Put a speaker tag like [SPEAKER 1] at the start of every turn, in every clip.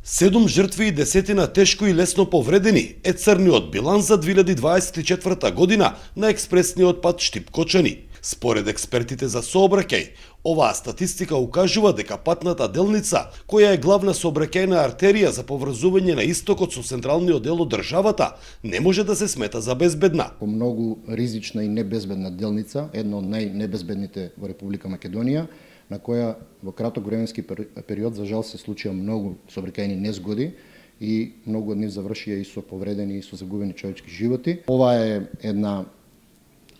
[SPEAKER 1] 7 жртви и десетина тешко и лесно повредени е црниот биланс за 2024 година на експресниот пат Штип-Кочани. Според експертите за сообраќај, оваа статистика укажува дека патната делница, која е главна сообраќајна артерија за поврзување на истокот со централниот дел од државата, не може да се смета за безбедна.
[SPEAKER 2] По многу ризична и небезбедна делница, една од најнебезбедните во Република Македонија, на која во краток временски период за жал се случија многу сообраќајни незгоди и многу од нив завршија и со повредени и со загубени човечки животи. Ова е една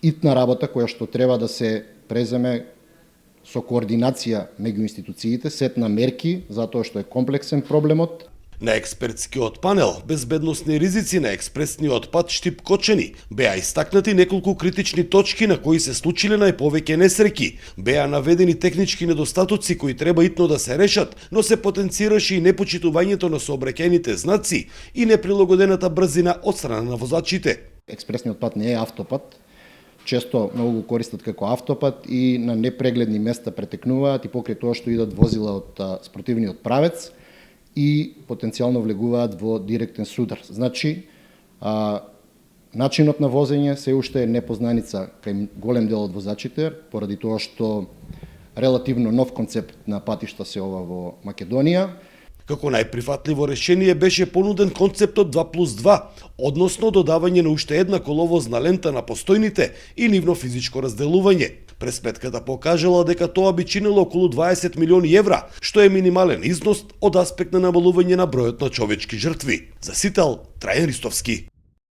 [SPEAKER 2] итна работа која што треба да се преземе со координација меѓу институциите, сет на мерки, затоа што е комплексен проблемот.
[SPEAKER 1] На експертскиот панел безбедносни ризици на експресниот пат Штип-Кочани беа истакнати неколку критични точки на кои се случиле најповеќе несреќи. Беа наведени технички недостатоци кои треба итно да се решат, но се потенцираше и непочитувањето на сообраќајните знаци и неприлагодената брзина од страна на возачите.
[SPEAKER 2] Експресниот пат не е автопат. Често многу го користат како автопат и на непрегледни места претекнуваат и покрај тоа што идат возила од спротивниот правец и потенцијално влегуваат во директен судар. Значи, начинот на возење се уште е непознаница кај голем дел од возачите, поради тоа што релативно нов концепт на патишта се ова во Македонија.
[SPEAKER 1] Како најприфатливо решение беше понуден концептот 2+2, односно додавање на уште една коловозна лента на постојните и нивно физичко разделување. Пресметката покажала дека тоа би чинело околу 20 милиони евра, што е минимален износ од аспект на намалување на бројот на човечки жртви. За Сител, Трајан Ристовски.